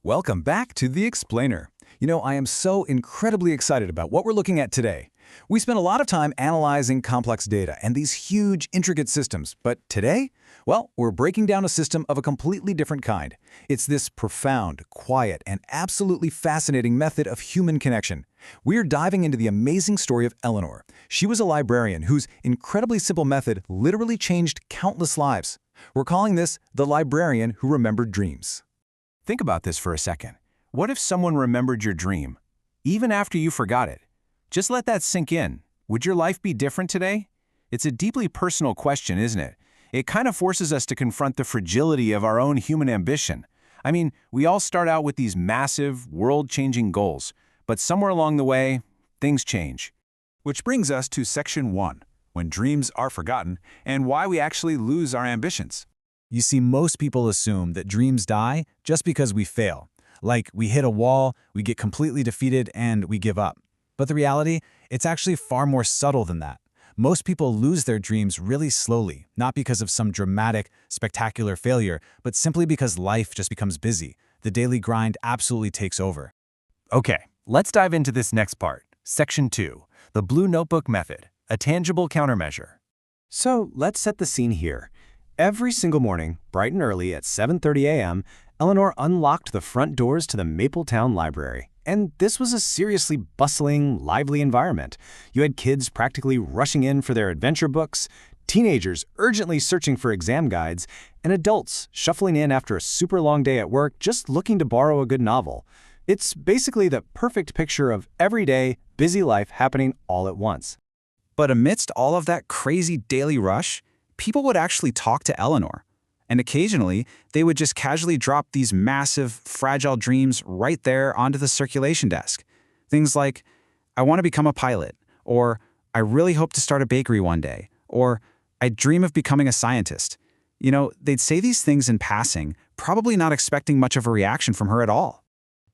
Welcome back to The Explainer. I am so incredibly excited about what we're looking at today. We spent a lot of time analyzing complex data and these huge, intricate systems, but today, well, we're breaking down a system of a completely different kind. It's this profound, quiet, and absolutely fascinating method of human connection. We're diving into the amazing story of Eleanor. She was a librarian whose incredibly simple method literally changed countless lives. We're calling this the librarian who remembered dreams. Think about this for a second. What if someone remembered your dream, even after you forgot it? Just let that sink in. Would your life be different today? It's a deeply personal question, isn't it? It kind of forces us to confront the fragility of our own human ambition. I mean, we all start out with these massive, world-changing goals, but somewhere along the way, things change. Which brings us to Section 1, when dreams are forgotten and why we actually lose our ambitions. You see, most people assume that dreams die just because we fail. Like, we hit a wall, we get completely defeated, and we give up. But the reality, it's actually far more subtle than that. Most people lose their dreams really slowly, not because of some dramatic, spectacular failure, but simply because life just becomes busy. The daily grind absolutely takes over. Okay, let's dive into this next part. Section 2, the Blue Notebook Method, a tangible countermeasure. So let's set the scene here. Every single morning, bright and early at 7:30 a.m., Eleanor unlocked the front doors to the Mapletown Library. And this was a seriously bustling, lively environment. You had kids practically rushing in for their adventure books, teenagers urgently searching for exam guides, and adults shuffling in after a super long day at work just looking to borrow a good novel. It's basically the perfect picture of everyday, busy life happening all at once. But amidst all of that crazy daily rush, people would actually talk to Eleanor. And occasionally, they would just casually drop these massive, fragile dreams right there onto the circulation desk. Things like, I want to become a pilot, or I really hope to start a bakery one day, or I dream of becoming a scientist. They'd say these things in passing, probably not expecting much of a reaction from her at all.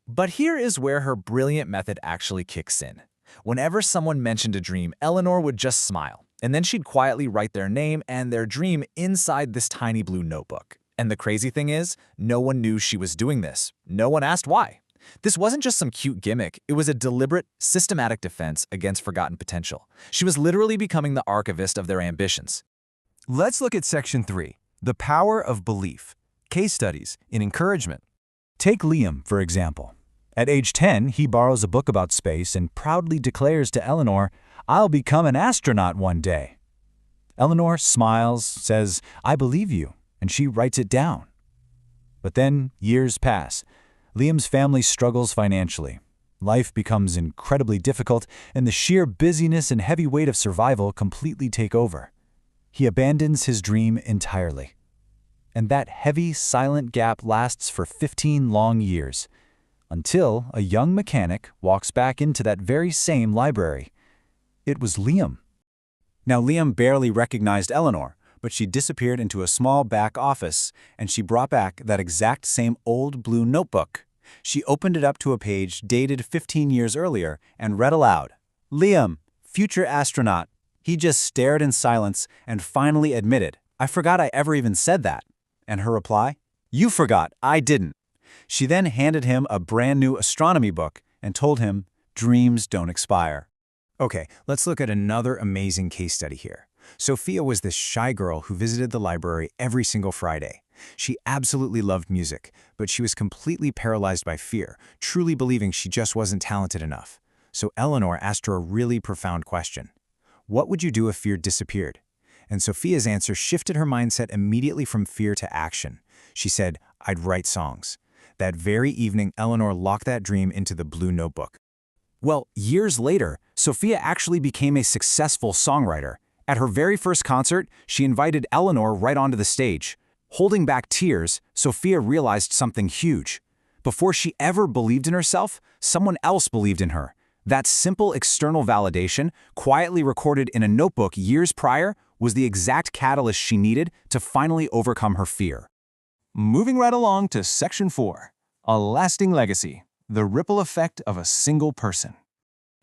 But here is where her brilliant method actually kicks in. Whenever someone mentioned a dream, Eleanor would just smile. And then she'd quietly write their name and their dream inside this tiny blue notebook. And the crazy thing is, no one knew she was doing this. No one asked why. This wasn't just some cute gimmick. It was a deliberate, systematic defense against forgotten potential. She was literally becoming the archivist of their ambitions. Let's look at Section 3, the power of belief, case studies in encouragement. Take Liam, for example. At age 10, he borrows a book about space and proudly declares to Eleanor, "I'll become an astronaut one day." Eleanor smiles, says, "I believe you," and she writes it down. But then years pass. Liam's family struggles financially. Life becomes incredibly difficult, and the sheer busyness and heavy weight of survival completely take over. He abandons his dream entirely. And that heavy, silent gap lasts for 15 long years, until a young mechanic walks back into that very same library. It was Liam. Now, Liam barely recognized Eleanor, but she disappeared into a small back office, and she brought back that exact same old blue notebook. She opened it up to a page dated 15 years earlier and read aloud, "Liam, future astronaut." He just stared in silence and finally admitted, "I forgot I ever even said that." And her reply, "You forgot, I didn't." She then handed him a brand new astronomy book and told him, "Dreams don't expire." Okay, let's look at another amazing case study here. Sophia was this shy girl who visited the library every single Friday. She absolutely loved music, but she was completely paralyzed by fear, truly believing she just wasn't talented enough. So Eleanor asked her a really profound question. What would you do if fear disappeared? And Sophia's answer shifted her mindset immediately from fear to action. She said, "I'd write songs." That very evening, Eleanor locked that dream into the blue notebook. Well, years later, Sophia actually became a successful songwriter. At her very first concert, she invited Eleanor right onto the stage. Holding back tears, Sophia realized something huge. Before she ever believed in herself, someone else believed in her. That simple external validation, quietly recorded in a notebook years prior, was the exact catalyst she needed to finally overcome her fear. Moving right along to Section 4, a lasting legacy, the ripple effect of a single person.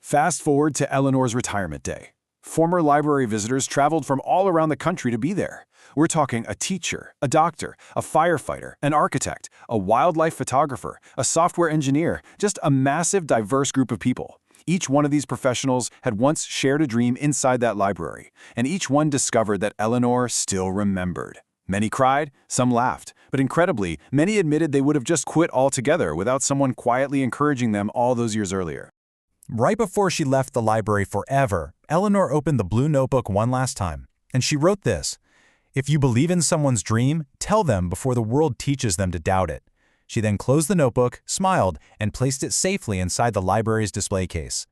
Fast forward to Eleanor's retirement day. Former library visitors traveled from all around the country to be there. We're talking a teacher, a doctor, a firefighter, an architect, a wildlife photographer, a software engineer, just a massive, diverse group of people. Each one of these professionals had once shared a dream inside that library, and each one discovered that Eleanor still remembered. Many cried, some laughed, but incredibly, many admitted they would have just quit altogether without someone quietly encouraging them all those years earlier. Right before she left the library forever, Eleanor opened the blue notebook one last time, and she wrote this: "If you believe in someone's dream, tell them before the world teaches them to doubt it." She then closed the notebook, smiled, and placed it safely inside the library's display case.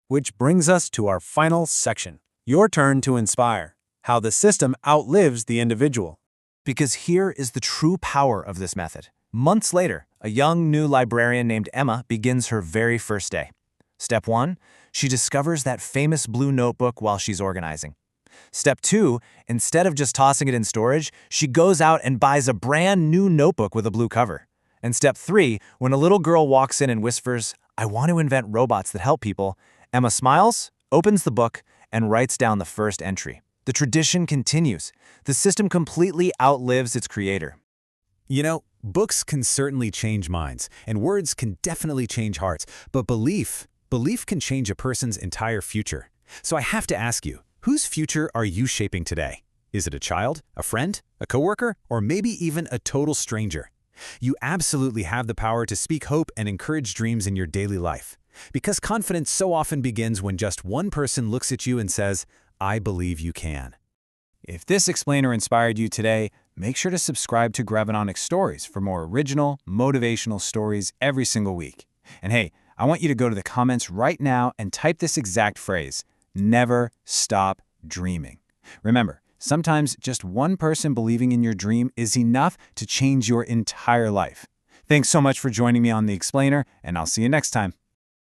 Which brings us to our final section. Your turn to inspire. How the system outlives the individual. Because here is the true power of this method. Months later, a young new librarian named Emma begins her very first day. Step 1, she discovers that famous blue notebook while she's organizing. Step 2, instead of just tossing it in storage, she goes out and buys a brand new notebook with a blue cover. And step 3, when a little girl walks in and whispers, "I want to invent robots that help people," Emma smiles, opens the book, and writes down the first entry. The tradition continues. The system completely outlives its creator. You know, books can certainly change minds, and words can definitely change hearts, but belief can change a person's entire future. So I have to ask you, whose future are you shaping today? Is it a child, a friend, a coworker, or maybe even a total stranger? You absolutely have the power to speak hope and encourage dreams in your daily life. Because confidence so often begins when just one person looks at you and says, "I believe you can." If this explainer inspired you today, make sure to subscribe to Gravonix Stories for more original, motivational stories every single week. And hey, I want you to go to the comments right now and type this exact phrase: never stop dreaming. Remember, sometimes just one person believing in your dream is enough to change your entire life. Thanks so much for joining me on The Explainer, and I'll see you next time.